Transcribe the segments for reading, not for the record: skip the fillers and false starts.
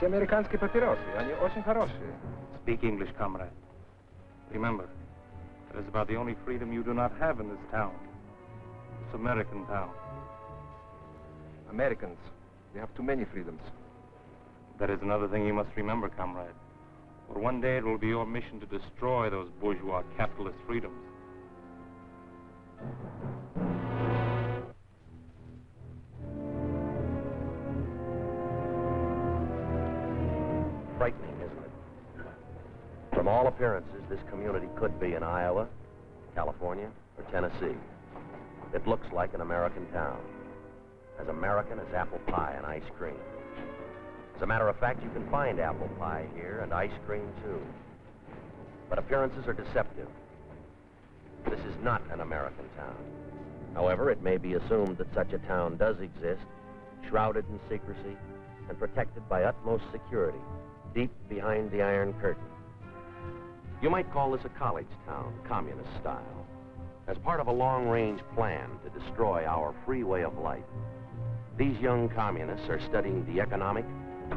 Эти американские папиросы, они очень хорошие. Speak English, comrade. Remember, that is about the only freedom you do not have in this town. This American town. Americans, they have too many freedoms. That is another thing you must remember, comrade. For one day it will be your mission to destroy those bourgeois capitalist freedoms. Frightening, isn't it? From all appearances, this community could be in Iowa, California, or Tennessee. It looks like an American town. As American as apple pie and ice cream. As a matter of fact, you can find apple pie here and ice cream, too. But appearances are deceptive. This is not an American town. However, it may be assumed that such a town does exist, shrouded in secrecy and protected by utmost security, deep behind the Iron Curtain. You might call this a college town, communist style, as part of a long-range plan to destroy our free way of life. These young communists are studying the economic,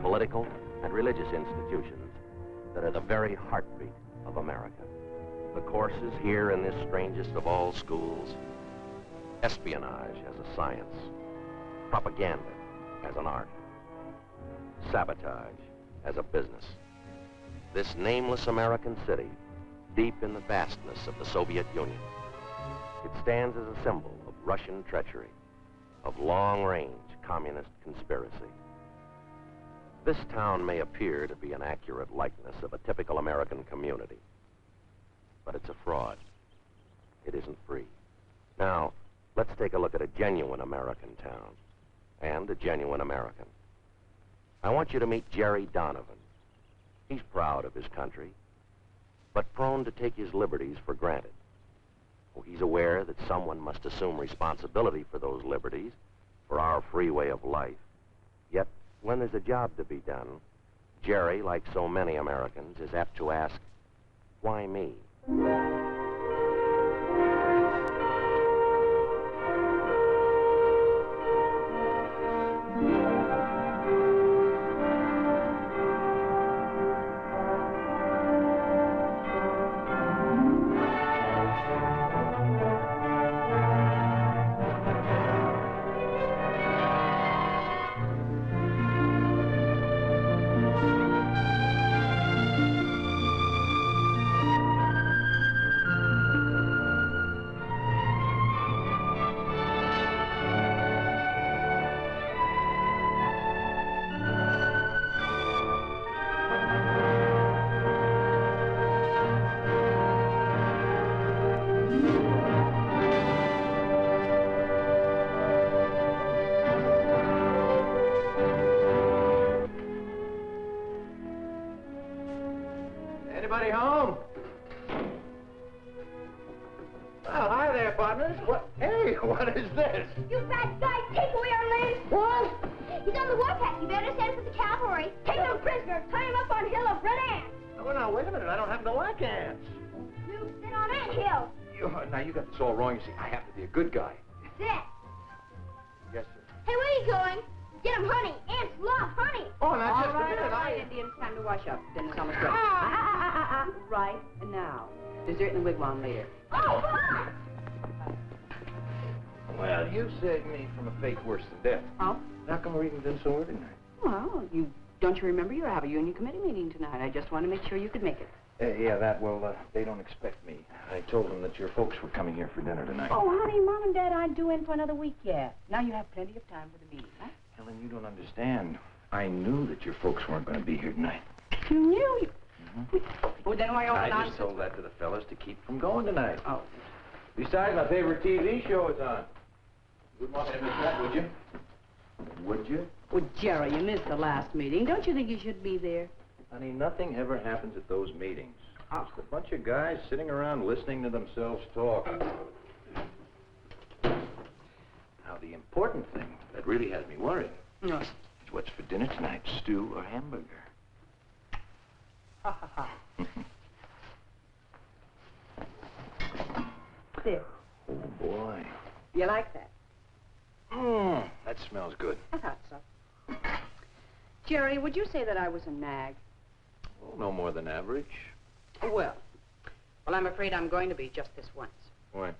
political, and religious institutions that are the very heartbeat of America. The courses here in this strangest of all schools: espionage as a science, propaganda as an art, sabotage as a business. This nameless American city, deep in the vastness of the Soviet Union, it stands as a symbol of Russian treachery, of long-range communist conspiracy. This town may appear to be an accurate likeness of a typical American community, but it's a fraud. It isn't free. Now, let's take a look at a genuine American town and a genuine American. I want you to meet Jerry Donovan. He's proud of his country, but prone to take his liberties for granted. Oh, he's aware that someone must assume responsibility for those liberties, for our free way of life. Yet, when there's a job to be done, Jerry, like so many Americans, is apt to ask, why me? Anybody home? Well, hi there, partners. What? Hey, what is this? You bad guy, take away our ladies. What? He's on the warpath. You better send for the cavalry. Take him prisoner. Tie him up on hill of red ants. Oh, now, wait a minute. I don't happen to like ants. You sit on ant hill. Now, you got this all wrong. You see, I happen to be a good guy. Sit. Yes, sir. Hey, where are you going? Get him honey. Ants love honey. Oh, now, just All a minute. right, Indians, time to wash up. Dinner's almost ready. Ah. Right now. Dessert in the wigwam later. Oh, God. Well, you saved me from a fate worse than death. Oh? How come we're eating dinner so early tonight? Well, don't you remember you have a union committee meeting tonight? I just want to make sure you could make it. They don't expect me. I told them that your folks were coming here for dinner tonight. Oh, honey, Mom and Dad aren't due in for another week yet. Now you have plenty of time for the meeting, huh? Helen, you don't understand. I knew that your folks weren't going to be here tonight. You knew. Well, then why all the I nonsense? just told that to the fellas to keep from going tonight. Oh. Besides, my favorite TV show is on. You wouldn't want me to miss that, would you? Would you? Well, Jerry, you missed the last meeting. Don't you think you should be there? Honey, nothing ever happens at those meetings. Just a bunch of guys sitting around listening to themselves talk. Now, the important thing that really has me worried No. is what's for dinner tonight, stew or hamburger. Ha, ha, ha. There. Oh, boy. You like that? That smells good. I thought so. Jerry, would you say that I was a nag? Oh, no more than average. Well, I'm afraid I'm going to be just this once. Why?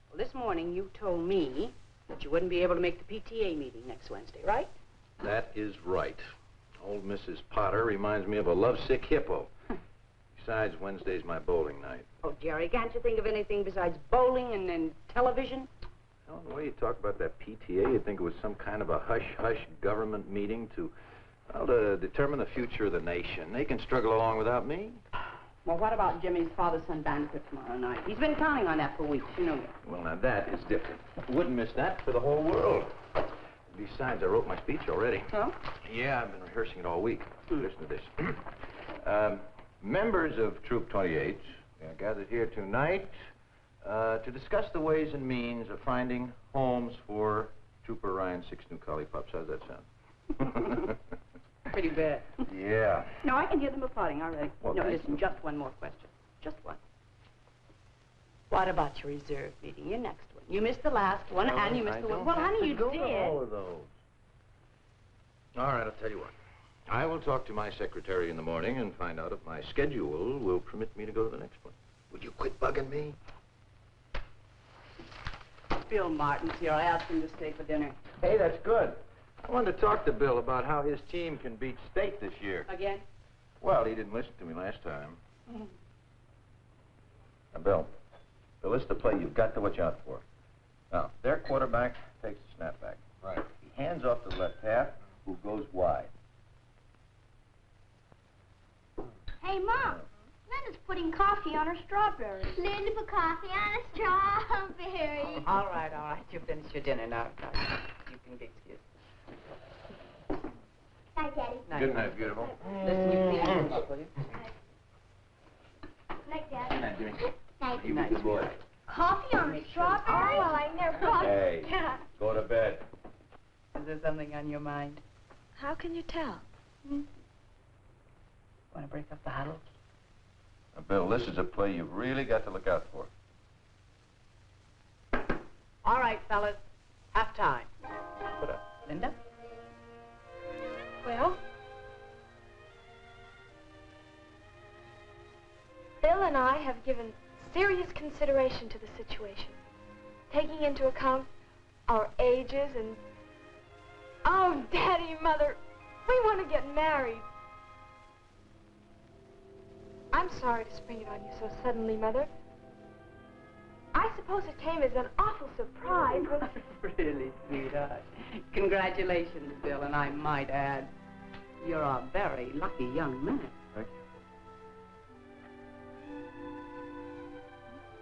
Well, this morning you told me that you wouldn't be able to make the PTA meeting next Wednesday, right? That is right. Old Mrs. Potter reminds me of a lovesick hippo. Besides, Wednesday's my bowling night. Oh, Jerry, can't you think of anything besides bowling and television? Well, the way you talk about that PTA, you'd think it was some kind of a hush-hush government meeting to determine the future of the nation. They can struggle along without me. Well, what about Jimmy's father-son banquet tomorrow night? He's been counting on that for weeks, you know that. Well, now that is different. Wouldn't miss that for the whole world. Besides, I wrote my speech already. Oh? Yeah, I've been rehearsing it all week. Listen to this. Members of Troop 28 are gathered here tonight to discuss the ways and means of finding homes for Trooper Ryan's 6 new collie pups. How's that sound? Pretty bad. Yeah. No, I can hear them applauding already. Well, no, thank listen, just one more question. Just one. What about your reserve meeting, your next one? You missed the last one, and you missed the one. Well, honey, you did. All of those. All right, I'll tell you what. I will talk to my secretary in the morning and find out if my schedule will permit me to go to the next one. Would you quit bugging me? Bill Martin's here. I asked him to stay for dinner. Hey, that's good. I wanted to talk to Bill about how his team can beat state this year. Again? Well, he didn't listen to me last time. Now, Bill, this is the play you've got to watch out for. Now, their quarterback takes the snapback. Right. He hands off to the left half, who goes wide. Hey, Mom. Linda's putting coffee on her strawberries. Linda put coffee on a strawberry. All right. You finish your dinner now. You can be excused. Night, Daddy. Good night, beautiful. Listen, you please move up, will you? Night, Daddy. Good night, Jimmy. Night. You be a good boy. Coffee on a strawberry? Oh, well, I never brought Hey, go to bed. Is there something on your mind? How can you tell? Want to break up the huddle? Now, Bill, this is a play you've really got to look out for. All right, fellas. Half time. Put up. Linda? Well, Bill and I have given serious consideration to the situation, taking into account our ages and... Oh, Daddy, Mother, we want to get married. I'm sorry to spring it on you so suddenly, Mother. I suppose it came as an awful surprise when... Really, sweetheart. Congratulations, Bill, and I might add, you're a very lucky young man. Thank you.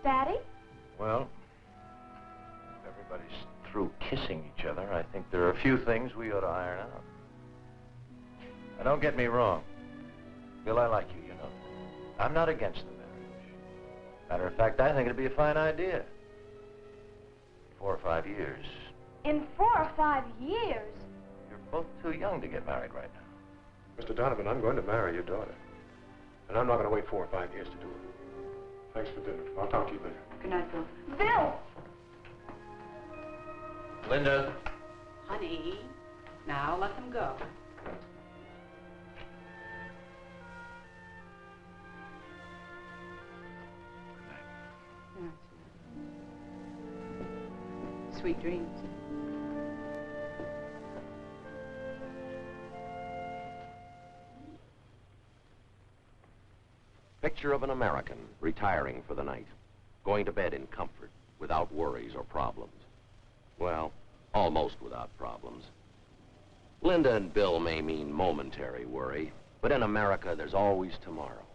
Daddy? Well, if everybody's through kissing each other, I think there are a few things we ought to iron out. Now, don't get me wrong. Bill, I like you, you know. I'm not against the marriage. Matter of fact, I think it'd be a fine idea. In 4 or 5 years. In 4 or 5 years? You're both too young to get married right now. Mr. Donovan, I'm going to marry your daughter. And I'm not going to wait 4 or 5 years to do it. Thanks for dinner. I'll talk to you later. Good night, Bill. Bill! Linda. Honey, now let them go. Good night. Sweet dreams. Picture of an American retiring for the night, going to bed in comfort, without worries or problems. Well, almost without problems. Linda and Bill may mean momentary worry, but in America there's always tomorrow,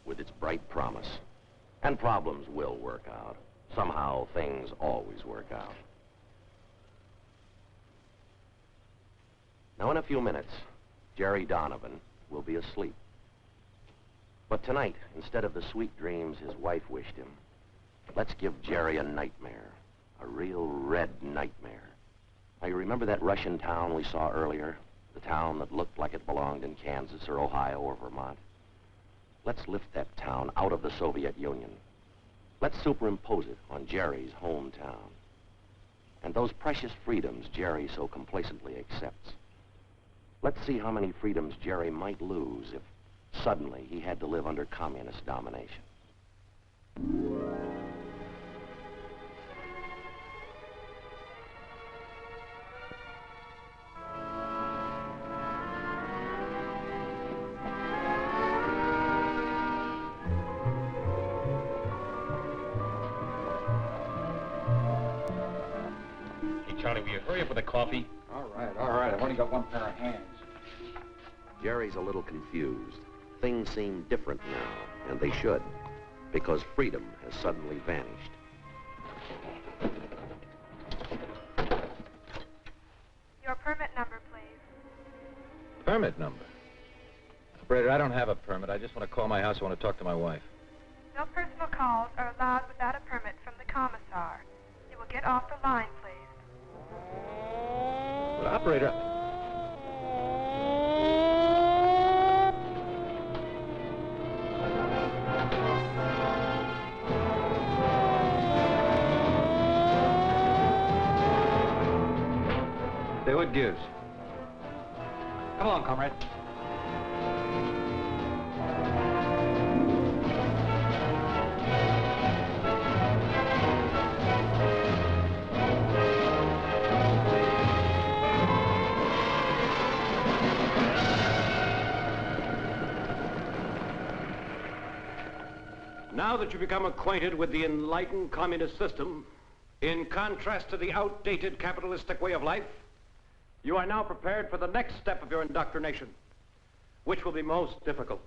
with its bright promise. And problems will work out. Somehow things always work out. Now in a few minutes, Jerry Donovan will be asleep. But tonight, instead of the sweet dreams his wife wished him, let's give Jerry a nightmare, a real red nightmare. Now, you remember that Russian town we saw earlier? The town that looked like it belonged in Kansas or Ohio or Vermont? Let's lift that town out of the Soviet Union. Let's superimpose it on Jerry's hometown. And those precious freedoms Jerry so complacently accepts. Let's see how many freedoms Jerry might lose if suddenly he had to live under communist domination. Charlie, will you hurry up with the coffee? All right. I've only got one pair of hands. Jerry's a little confused. Things seem different now, and they should, because freedom has suddenly vanished. Your permit number, please. Permit number? Operator, I don't have a permit. I just want to call my house. I want to talk to my wife. No personal calls are allowed without a permit from the commissar. You will get off the line, please. But operator... Say, what gives? Come along, comrade. Now that you've become acquainted with the enlightened communist system, in contrast to the outdated capitalistic way of life, you are now prepared for the next step of your indoctrination, which will be most difficult.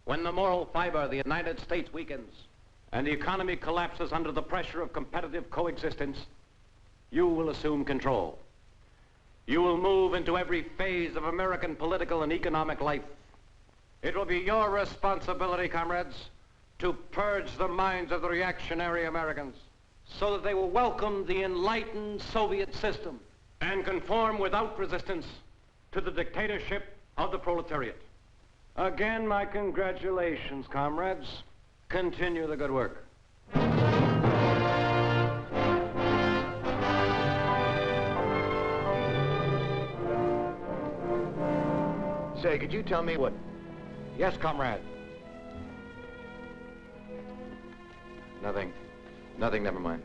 When the moral fiber of the United States weakens and the economy collapses under the pressure of competitive coexistence, you will assume control. You will move into every phase of American political and economic life. It will be your responsibility, comrades, to purge the minds of the reactionary Americans so that they will welcome the enlightened Soviet system and conform without resistance to the dictatorship of the proletariat. Again, my congratulations, comrades. Continue the good work. Say, could you tell me what... Yes, comrade. Nothing, never mind.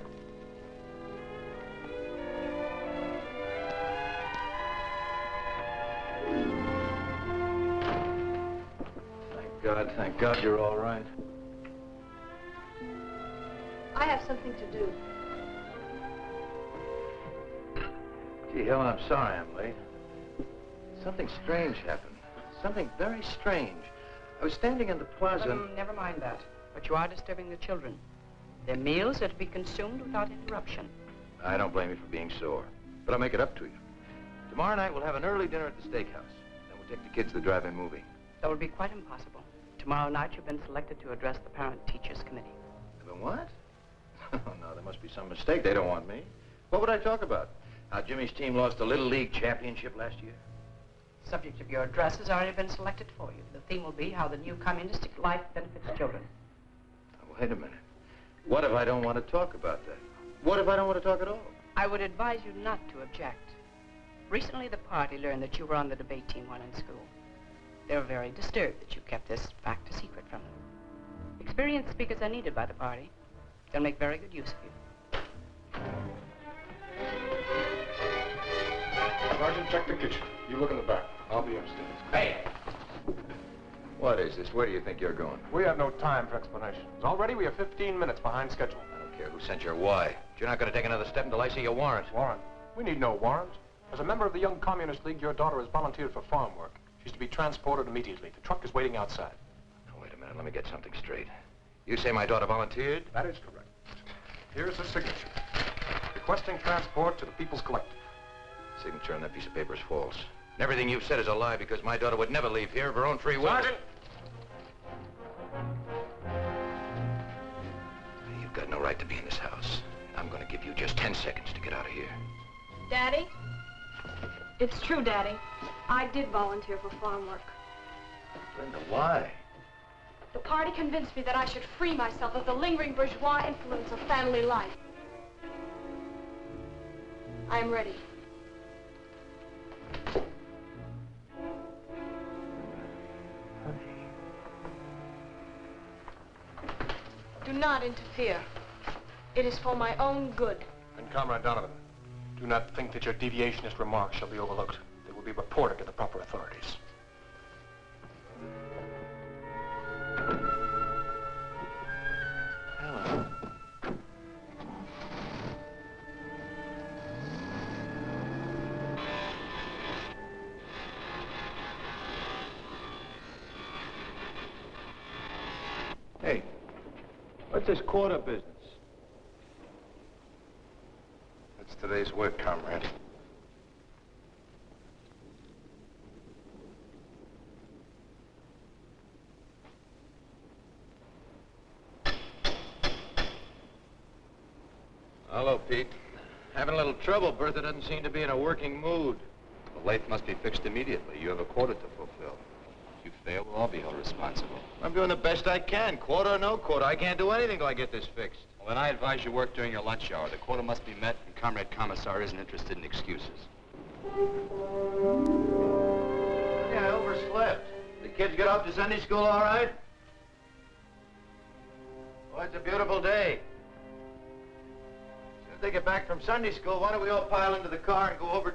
Thank God you're all right. I have something to do. Gee, Helen, I'm sorry I'm late. Something strange happened. Something very strange. I was standing in the plaza... Never mind that. But you are disturbing the children. Their meals are to be consumed without interruption. I don't blame you for being sore, but I'll make it up to you. Tomorrow night, we'll have an early dinner at the steakhouse. Then we'll take the kids to the drive-in movie. That would be quite impossible. Tomorrow night, you've been selected to address the Parent-Teachers Committee. The what? Oh, no, there must be some mistake. They don't want me. What would I talk about? How Jimmy's team lost the Little League championship last year? The subject of your address has already been selected for you. The theme will be how the new communistic life benefits children. Now, wait a minute. What if I don't want to talk about that? What if I don't want to talk at all? I would advise you not to object. Recently, the party learned that you were on the debate team while in school. They were very disturbed that you kept this fact a secret from them. Experienced speakers are needed by the party. They'll make very good use of you. Sergeant, check the kitchen. You look in the back. I'll be upstairs. Hey! What is this? Where do you think you're going? We have no time for explanations. Already we are 15 minutes behind schedule. I don't care who sent your why. But you're not going to take another step until I see your warrant. Warrant? We need no warrant. As a member of the Young Communist League, your daughter has volunteered for farm work. She's to be transported immediately. The truck is waiting outside. Now, wait a minute. Let me get something straight. You say my daughter volunteered? That is correct. Here's the signature. Requesting transport to the People's Collective. Signature on that piece of paper is false. And everything you've said is a lie because my daughter would never leave here of her own free will. Sergeant! You've got no right to be in this house. I'm going to give you just 10 seconds to get out of here. Daddy? It's true, Daddy. I did volunteer for farm work. Linda, why? The party convinced me that I should free myself of the lingering bourgeois influence of family life. I am ready. Do not interfere. It is for my own good. And Comrade Donovan, do not think that your deviationist remarks shall be overlooked. They will be reported to the proper authorities. Hello. Hey, what's this quarter business? That's today's work, comrade. Hello, Pete. Having a little trouble. Bertha doesn't seem to be in a working mood. The lathe must be fixed immediately. You have a quota to fulfill. If you fail, we'll all be held responsible. I'm doing the best I can. Quarter or no quarter. I can't do anything till I get this fixed. Well, then I advise you work during your lunch hour. The quota must be met, and Comrade Commissar isn't interested in excuses. Yeah, I overslept. The kids get off to Sunday school all right? Well, it's a beautiful day. As soon as they get back from Sunday school, why don't we all pile into the car and go over...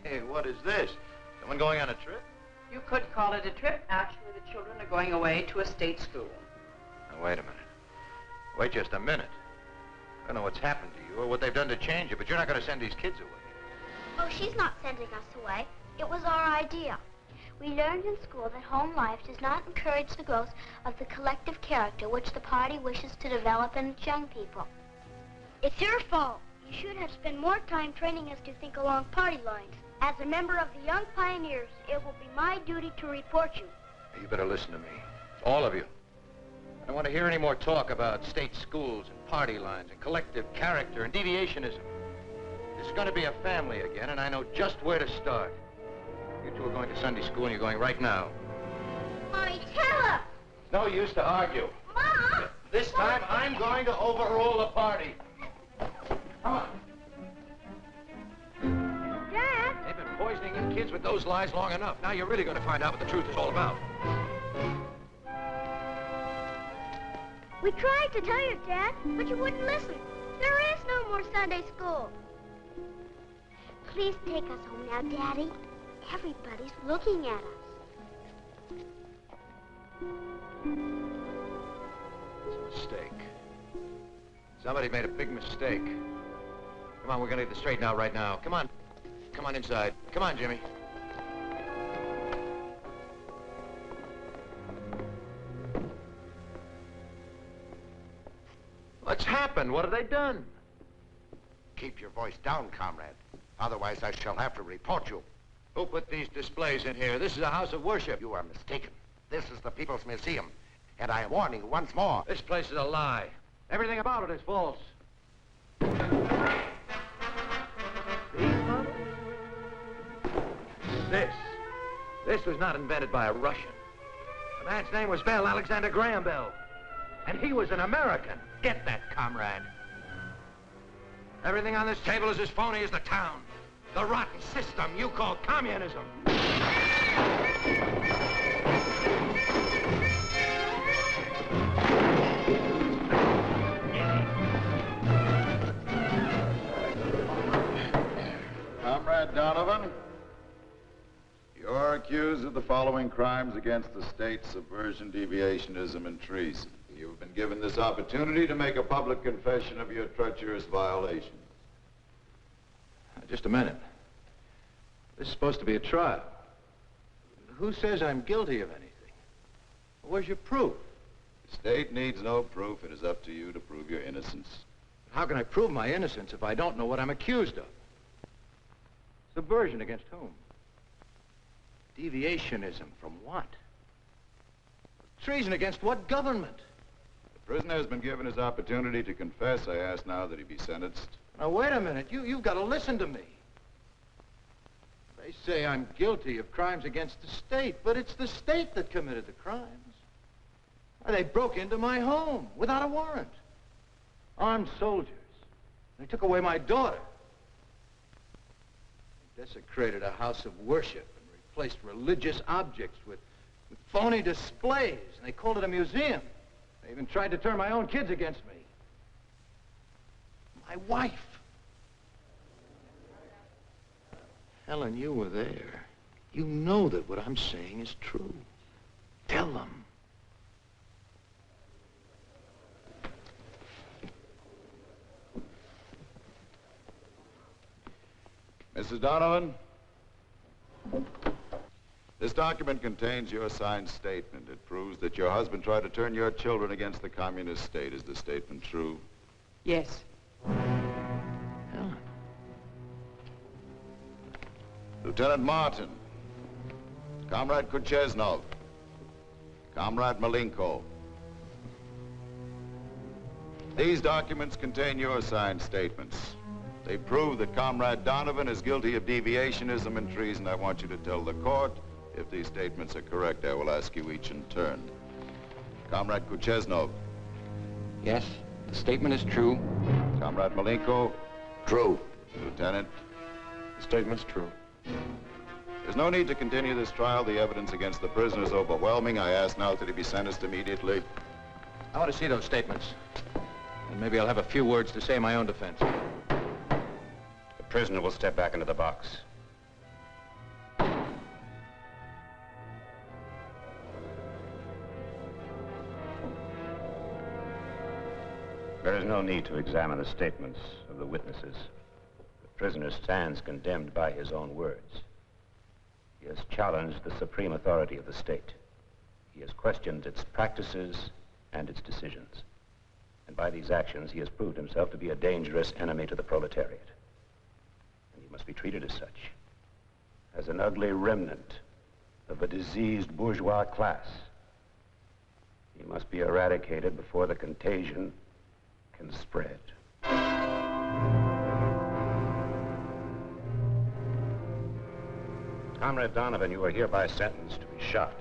Hey, what is this? Someone going on a trip? You could call it a trip. Actually, the children are going away to a state school. Now, wait a minute. Wait just a minute. I don't know what's happened to you or what they've done to change you, but you're not going to send these kids away. Oh, she's not sending us away. It was our idea. We learned in school that home life does not encourage the growth of the collective character which the party wishes to develop in its young people. It's your fault. You should have spent more time training us to think along party lines. As a member of the Young Pioneers, it will be my duty to report you. You better listen to me. All of you. I don't want to hear any more talk about state schools and party lines and collective character and deviationism. This is going to be a family again, and I know just where to start. You two are going to Sunday school, and you're going right now. Mommy, tell us! No use to argue. Mom! This time, I'm going to overrule the party. Come on. Dad! They've been poisoning you kids with those lies long enough. Now you're really going to find out what the truth is all about. We tried to tell you, Dad, but you wouldn't listen. There is no more Sunday school. Please take us home now, Daddy. Everybody's looking at us. It's a mistake. Somebody made a big mistake. Come on, we're going to get this straightened out right now. Come on. Come on inside. Come on, Jimmy. What's happened? What have they done? Keep your voice down, comrade. Otherwise, I shall have to report you. Who put these displays in here? This is a house of worship. You are mistaken. This is the People's Museum, and I warn you once more. This place is a lie. Everything about it is false. This was not invented by a Russian. The man's name was Bell, Alexander Graham Bell. And he was an American. Get that, comrade. Everything on this table is as phony as the town. The rotten system you call communism. Comrade Donovan, you're accused of the following crimes against the state: subversion, deviationism, and treason. You've been given this opportunity to make a public confession of your treacherous violations. Just a minute. This is supposed to be a trial. Who says I'm guilty of anything? Where's your proof? The state needs no proof. It is up to you to prove your innocence. How can I prove my innocence if I don't know what I'm accused of? Subversion against whom? Deviationism from what? Treason against what government? The prisoner has been given his opportunity to confess. I ask now that he be sentenced. Now, wait a minute. You've got to listen to me. They say I'm guilty of crimes against the state, but it's the state that committed the crimes. They broke into my home without a warrant. Armed soldiers. They took away my daughter. They desecrated a house of worship and replaced religious objects with phony displays, and they called it a museum. I even tried to turn my own kids against me. My wife. Helen, you were there. You know that what I'm saying is true. Tell them. Mrs. Donovan, this document contains your signed statement. It proves that your husband tried to turn your children against the communist state. Is the statement true? Yes. Helen. Lieutenant Martin, Comrade Kucheznov, Comrade Malenko. These documents contain your signed statements. They prove that Comrade Donovan is guilty of deviationism and treason. I want you to tell the court if these statements are correct. I will ask you each in turn. Comrade Kucheznov. Yes, the statement is true. Comrade Malenko. True. Lieutenant. The statement's true. There's no need to continue this trial. The evidence against the prisoner is overwhelming. I ask now that he be sentenced immediately. I want to see those statements. And maybe I'll have a few words to say in my own defense. The prisoner will step back into the box. There is no need to examine the statements of the witnesses. The prisoner stands condemned by his own words. He has challenged the supreme authority of the state. He has questioned its practices and its decisions. And by these actions, he has proved himself to be a dangerous enemy to the proletariat. And he must be treated as such, as an ugly remnant of a diseased bourgeois class. He must be eradicated before the contagion can spread. Comrade Donovan, you are hereby sentenced to be shot.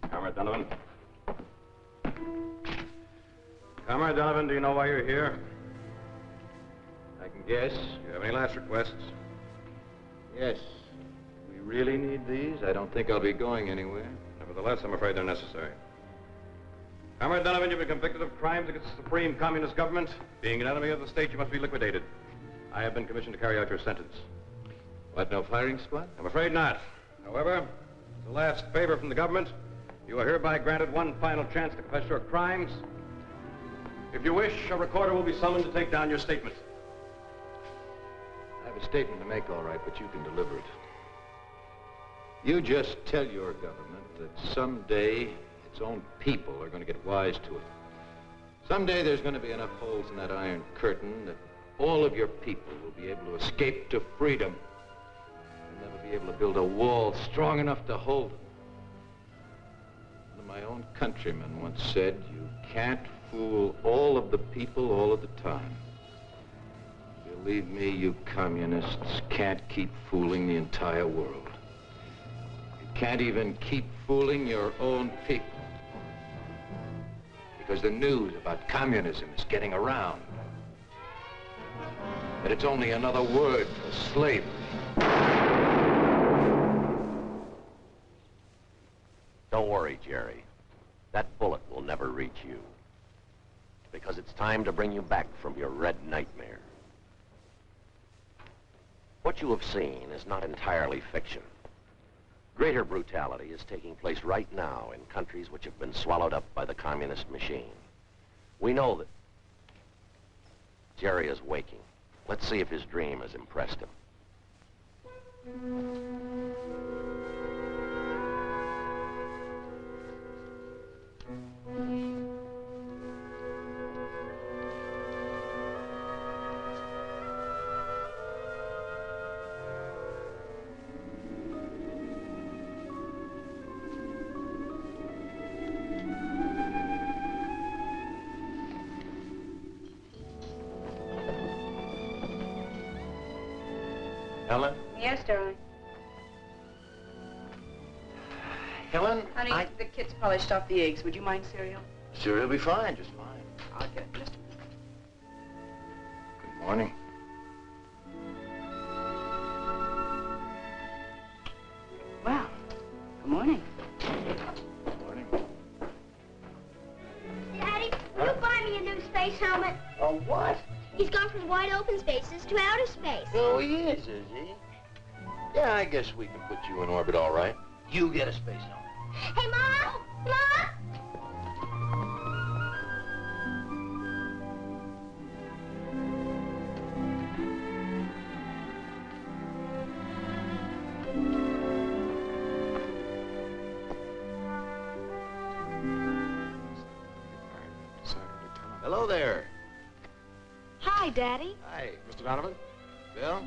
Comrade Donovan. Comrade Donovan, do you know why you're here? I can guess. Do you have any last requests? Yes. We really need these? I don't think I'll be going anywhere. Nevertheless, I'm afraid they're necessary. Comrade Donovan, you've been convicted of crimes against the supreme communist government. Being an enemy of the state, you must be liquidated. I have been commissioned to carry out your sentence. What, no firing squad? I'm afraid not. However, as a last favor from the government, you are hereby granted one final chance to confess your crimes. If you wish, a recorder will be summoned to take down your statement. I have a statement to make, all right, but you can deliver it. You just tell your government that someday its own people are going to get wise to it. Someday there's going to be enough holes in that iron curtain that all of your people will be able to escape to freedom. You'll never be able to build a wall strong enough to hold it. One of my own countrymen once said, you can't fool all of the people all of the time. Believe me, you communists can't keep fooling the entire world. You can't even keep fooling your own people. Because the news about communism is getting around. That it's only another word for slavery. Don't worry, Jerry. That bullet will never reach you. Because it's time to bring you back from your red nightmare. What you have seen is not entirely fiction. Greater brutality is taking place right now in countries which have been swallowed up by the communist machine. We know that Jerry is waking. Let's see if his dream has impressed him. Helen? Yes, darling. Helen, Honey, the kids polished off the eggs. Would you mind cereal? Cereal will be fine, just fine. I'll get it in just a minute. Good morning. Good morning. Daddy, will you buy me a new space helmet? A what? He's gone from wide open spaces to outer space. Oh, he is he? Yeah, I guess we can put you in orbit all right. You get a space helmet. Hey, Mom! Mom! Hello there. Hi, Daddy. Hi. Mr. Donovan? Bill?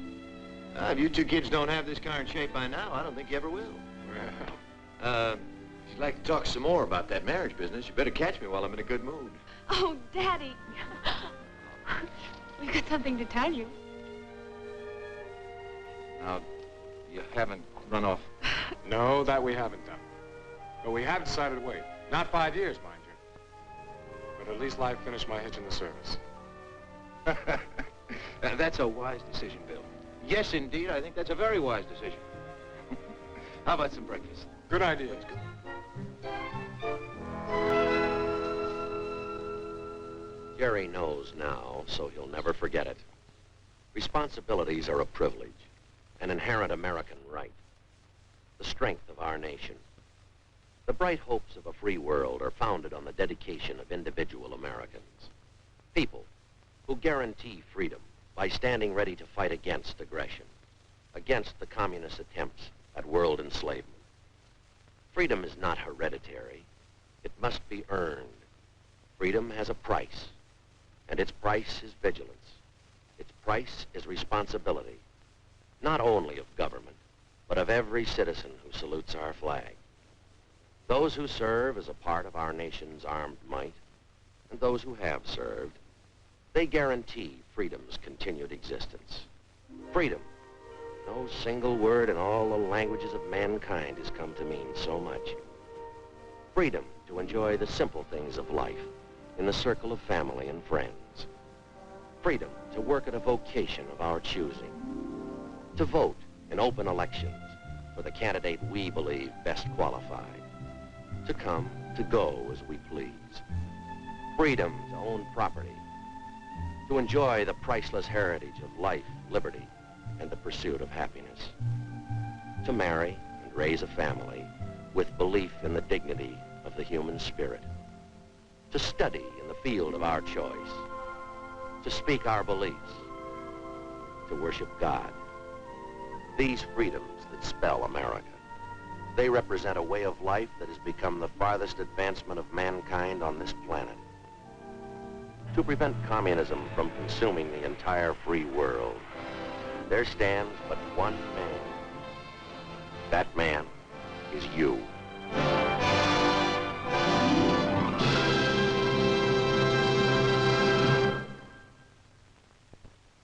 If you two kids don't have this car in shape by now, I don't think you ever will. Well... If you'd like to talk some more about that marriage business, you better catch me while I'm in a good mood. Oh, Daddy. We've got something to tell you. Now, you haven't run off. No, that we haven't done. But we have decided to wait. Not 5 years, mind you. But at least I've finished my hitch in the service. That's a wise decision, Bill. Yes, indeed, I think that's a very wise decision. How about some breakfast? Good idea. Jerry knows now, so he'll never forget it. Responsibilities are a privilege, an inherent American right, the strength of our nation. The bright hopes of a free world are founded on the dedication of individual Americans. People who guarantee freedom by standing ready to fight against aggression, against the communist attempts at world enslavement. Freedom is not hereditary. It must be earned. Freedom has a price, and its price is vigilance. Its price is responsibility, not only of government, but of every citizen who salutes our flag. Those who serve as a part of our nation's armed might, and those who have served, they guarantee freedom's continued existence. Freedom. No single word in all the languages of mankind has come to mean so much. Freedom to enjoy the simple things of life in the circle of family and friends. Freedom to work at a vocation of our choosing. To vote in open elections for the candidate we believe best qualified. To come, to go as we please. Freedom to own property. To enjoy the priceless heritage of life, liberty, and the pursuit of happiness. To marry and raise a family with belief in the dignity of the human spirit. To study in the field of our choice. To speak our beliefs. To worship God. These freedoms that spell America. They represent a way of life that has become the farthest advancement of mankind on this planet. To prevent communism from consuming the entire free world, there stands but one man. That man is you.